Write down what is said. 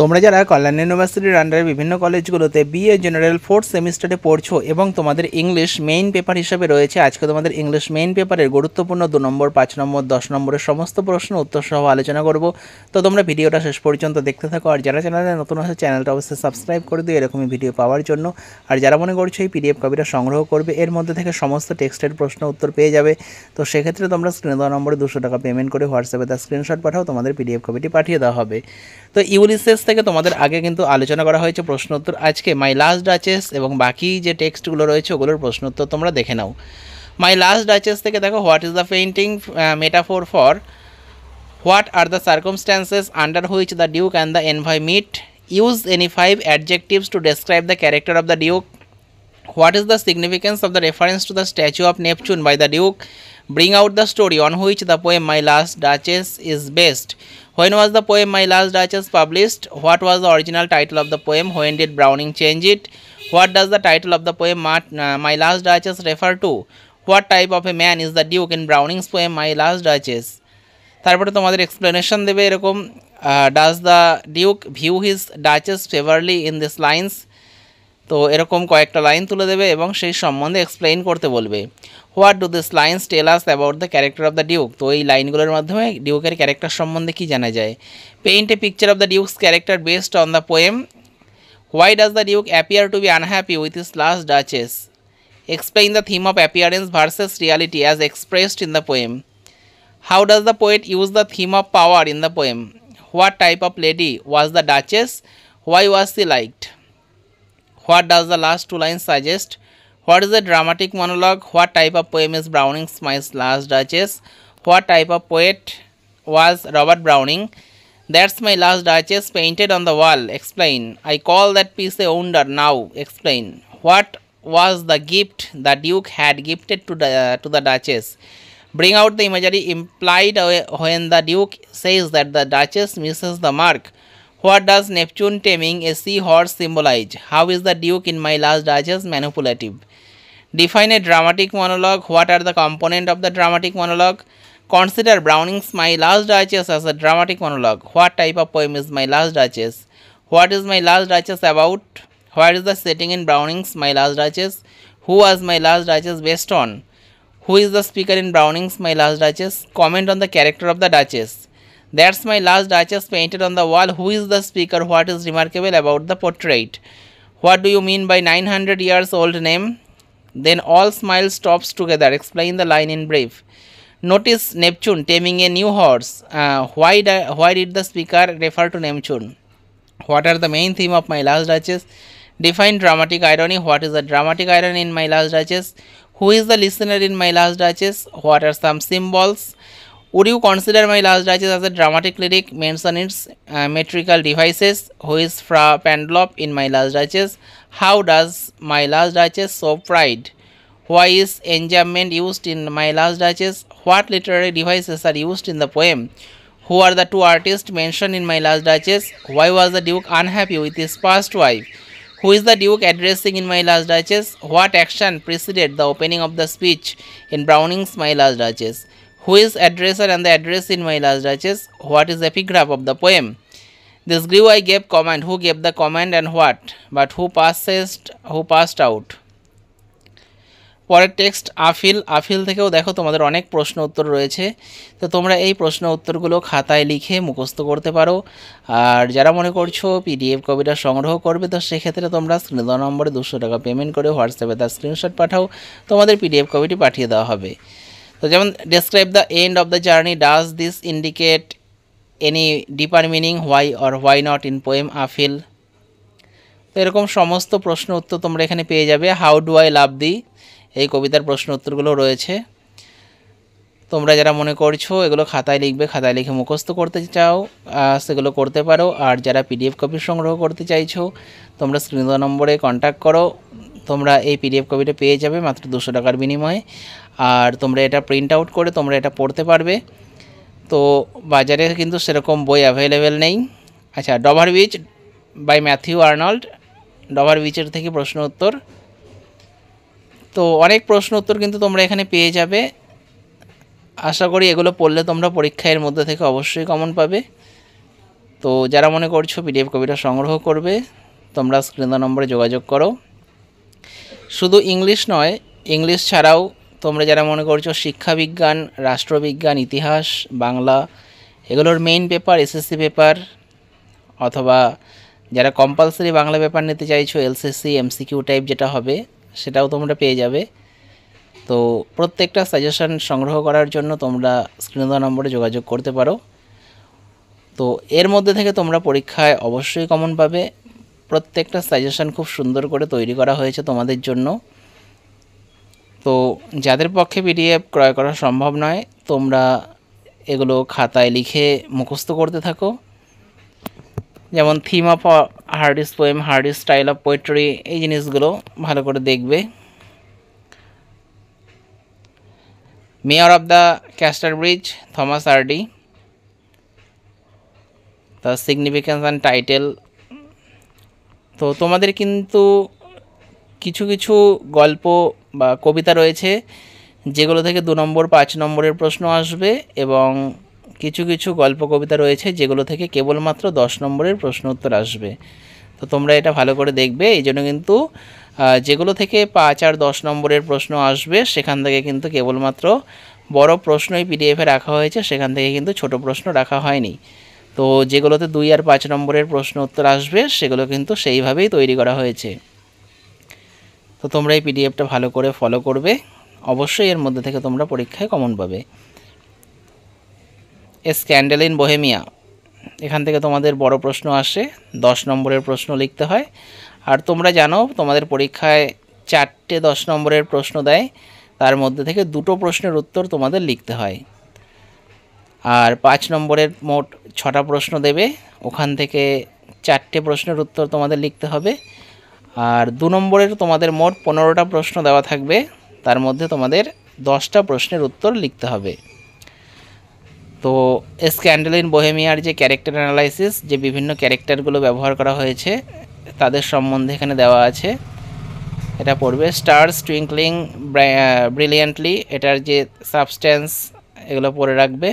তোমরা যারা কল্যাণ ইউনিভার্সিটির আন্ডারে বিভিন্ন কলেজগুলোতে বিএ জেনারেল 4th সেমিস্টারে পড়ছো এবং তোমাদের ইংলিশ মেইন পেপার হিসেবে রয়েছে, আজকে তোমাদের ইংলিশ মেইন পেপারের গুরুত্বপূর্ণ 2 নম্বর, 5 নম্বর, 10 নম্বরের সমস্ত প্রশ্ন উত্তর সহ আলোচনা করব। তো তোমরা ভিডিওটা শেষ পর্যন্ত দেখতে থাকো, আর যারা চ্যানেলে নতুন আছে চ্যানেলটা অবশ্যই সাবস্ক্রাইব করে দিও এরকমই ভিডিও পাওয়ার জন্য। আর যারা মনে করছো এই পিডিএফ কপিটা সংগ্রহ করবে, এর মধ্যে থেকে সমস্ত টেক্সটের প্রশ্ন উত্তর পেয়ে যাবে, তো সেক্ষেত্রে তোমরা স্ক্রিনে দেওয়া নম্বরে 200 টাকা পেমেন্ট করে হোয়াটসঅ্যাপে তার স্ক্রিনশট পাঠাও, তোমাদের পিডিএফ কপিটি পাঠিয়ে দেওয়া হবে। তো ইউলিসেস থেকে তোমাদের আগে কিন্তু আলোচনা করা হয়েছে প্রশ্ন উত্তর, আজকে মাই লাস্ট ডাচেস এবং বাকি যে টেক্সটগুলো রয়েছে ওগুলোর প্রশ্ন উত্তর তোমরা দেখে নাও। মাই লাস্ট ডাচেস থেকে দেখো, what is the painting metaphor for what are the circumstances under which the duke and the envoy meet, use any 5 adjectives to describe the character of the duke, what is the significance of the reference to the statue of Neptune by the Duke, bring out the story on which the poem My Last Duchess is based, when was the poem My Last Duchess published, what was the original title of the poem, when did Browning change it, what does the title of the poem My Last Duchess refer to, what type of a man is the Duke in Browning's poem My Last Duchess। তারপরে তোমাদের explanation দেবে এরকম, does the duke view his duchess favourably in this lines, তো এরকম কয়েকটা line তুলে দেবে এবং সেই সম্বন্ধে এক্সপ্লেইন করতে বলবে। What do this lines tell us about the character of the duke, তো এই লাইনগুলোর মাধ্যমে ডিউকের ক্যারেক্টার সম্বন্ধে কী জানা যায়। Paint a picture of the duke's character based on the poem, why does the duke appear to be unhappy with his last duchess, explain the theme of appearance versus reality as expressed in the poem, how does the poet use the theme of power in the poem, what type of lady was the duchess, why was she liked, what does the last 2 lines suggest, what is a dramatic monologue, what type of poem is Browning's My Last Duchess, what type of poet was Robert Browning, that's my last duchess painted on the wall, explain, I call that piece a wonder, now explain, what was the gift the Duke had gifted to the Duchess, bring out the imagery implied when the Duke says that the Duchess misses the mark, what does Neptune taming a seahorse symbolize, how is the Duke in My Last Duchess manipulative, define a dramatic monologue, what are the components of the dramatic monologue, consider Browning's My Last Duchess as a dramatic monologue, what type of poem is My Last Duchess, what is My Last Duchess about, where is the setting in Browning's My Last Duchess, who was My Last Duchess based on, who is the speaker in Browning's My Last Duchess, comment on the character of the Duchess, that's my last duchess painted on the wall, who is the speaker, what is remarkable about the portrait, what do you mean by 900 years old name, then all smile stops together, explain the line in brief, notice Neptune taming a new horse, why did the speaker refer to Neptune, what are the main theme of My Last Duchess, define dramatic irony, what is the dramatic irony in My Last Duchess, who is the listener in My Last Duchess, what are some symbols, would you consider My Last Duchess as a dramatic lyric, mention its metrical devices, who is Fra Pandolf in My Last Duchess, how does My Last Duchess show pride, why is enjambment used in My Last Duchess, what literary devices are used in the poem, who are the 2 artists mentioned in My Last Duchess, why was the Duke unhappy with his past wife, who is the Duke addressing in My Last Duchess, what action preceded the opening of the speech in Browning's My Last Duchess, who is addresser and the address in My Last Duchess, what is the epigraph of the poem, this grew I gave command, who gave the command and what, but who passed out। পরের text awful থেকেও দেখো তোমাদের অনেক প্রশ্ন উত্তর রয়েছে, তো তোমরা এই প্রশ্ন উত্তরগুলো খাতায় লিখে মুখস্থ করতে পারো। আর যারা মনে করছো পিডিএফ কপিটা সংগ্রহ করবে, তো সেক্ষেত্রে তোমরা স্ক্রিনে দেওয়া নম্বরে 200 টাকা পেমেন্ট করে হোয়াটসঅ্যাপে তার স্ক্রিনশট পাঠাও, তোমাদের পিডিএফ কপিটি পাঠিয়ে দেওয়া হবে। তো যেমন describe the end of the journey, does this indicate any deeper meaning, why or why not in poem awful, তো এরকম সমস্ত প্রশ্ন উত্তর তোমরা এখানে পেয়ে যাবে। হাউ ডু আই লাভ দি, এই কবিতার প্রশ্ন উত্তরগুলো রয়েছে, তোমরা যারা মনে করছো এগুলো খাতায় লিখবে, খাতায় লিখে মুখস্থ করতে চাও সেগুলো করতে পারো। আর যারা পিডিএফ কপি সংগ্রহ করতে চাইছো তোমরা স্ক্রিনে দেওয়া নম্বরে কন্ট্যাক্ট করো, তোমরা এই পিডিএফ কপিটা পেয়ে যাবে মাত্র 200 টাকার বিনিময়ে। আর তোমরা এটা প্রিন্ট আউট করে তোমরা এটা পড়তে পারবে, তো বাজারে কিন্তু সেরকম বই অ্যাভেলেবেল নেই। আচ্ছা, ডভার বিচ বাই ম্যাথিউ আর্নল্ড, ডভার বিচের থেকে প্রশ্ন উত্তর, তো অনেক প্রশ্ন উত্তর কিন্তু তোমরা এখানে পেয়ে যাবে। আশা করি এগুলো পড়লে তোমরা পরীক্ষার মধ্যে থেকে অবশ্যই কমন পাবে। তো যারা মনে করছো পিডিএফ কপিটা সংগ্রহ করবে তোমরা স্ক্রিন দেওয়া নম্বরে যোগাযোগ করো। শুধু ইংলিশ নয়, ইংলিশ ছাড়াও তোমরা যারা মনে করছো শিক্ষাবিজ্ঞান, রাষ্ট্রবিজ্ঞান, ইতিহাস, বাংলা এগুলোর মেইন পেপার, এসএসসি পেপার, অথবা যারা কম্পালসারি বাংলা পেপার নিতে চাইছো এলসিসি এমসিকিউ টাইপ যেটা হবে সেটাও তোমরা পেয়ে যাবে। তো প্রত্যেকটা সাজেশন সংগ্রহ করার জন্য তোমরা স্ক্রিন দেওয়া নম্বরে যোগাযোগ করতে পারো। তো এর মধ্যে থেকে তোমরা পরীক্ষায় অবশ্যই কমন পাবে। প্রত্যেকটা সাজেশন খুব সুন্দর করে তৈরি করা হয়েছে তোমাদের জন্য। তো যাদের পক্ষে পিডিএফ ক্রয় করা সম্ভব নয় তোমরা এগুলো খাতায় লিখে মুখস্থ করতে থাকো। যেমন theme of Hardinge poem, Hardinge style of poetry, এই জিনিসগুলো ভালো করে দেখবে। Mayor of the castor bridge, Thomas RD, the significance and title. তো তোমাদের কিন্তু কিছু কিছু গল্প বা কবিতা রয়েছে যেগুলো থেকে 2 নম্বর 5 নম্বরের প্রশ্ন আসবে, এবং কিছু কিছু গল্প কবিতা রয়েছে যেগুলো থেকে কেবলমাত্র 10 নম্বরের প্রশ্ন উত্তর আসবে। তো তোমরা এটা ভালো করে দেখবে। এই জন্য কিন্তু যেগুলো থেকে 5 আর 10 নম্বরের প্রশ্ন আসবে সেখান থেকে কিন্তু কেবলমাত্র বড় প্রশ্নই পিডিএফে রাখা হয়েছে, সেখান থেকে কিন্তু ছোট প্রশ্ন রাখা হয়নি। তো যেগুলোতে 2 আর 5 নম্বরের প্রশ্ন উত্তর আসবে সেগুলো কিন্তু সেইভাবেই তৈরি করা হয়েছে। তো তোমরা এই পিডিএফটা ভালো করে ফলো করবে, অবশ্যই এর মধ্যে থেকে তোমরা পরীক্ষায় কমন পাবে। এ স্ক্যান্ডেল ইন বোহেমিয়া, এখান থেকে তোমাদের বড় প্রশ্ন আসে, 10 নম্বরের প্রশ্ন লিখতে হয়। আর তোমরা জানো তোমাদের পরীক্ষায় 4টে 10 নম্বরের প্রশ্ন দেয়, তার মধ্যে থেকে 2টো প্রশ্নের উত্তর তোমাদের লিখতে হয়। আর 5 নম্বরের মোট 6টা প্রশ্ন দেবে, ওখান থেকে 4টে প্রশ্নের উত্তর তোমাদের লিখতে হবে। আর 2 নম্বরের তোমাদের মোট 15টা প্রশ্ন দেওয়া থাকবে, তার মধ্যে তোমাদের 10টা প্রশ্নের উত্তর লিখতে হবে। তো স্ক্যান্ডেল ইন বোহেমিয়ার যে ক্যারেক্টার অ্যানালাইসিস, যে বিভিন্ন ক্যারেক্টারগুলো ব্যবহার করা হয়েছে তাদের সম্বন্ধে এখানে দেওয়া আছে, এটা পড়বে। স্টার্স টুইঙ্কলিং ব্রিলিয়ান্টলি, এটার যে সাবস্টেন্স এগুলো পড়ে রাখবে।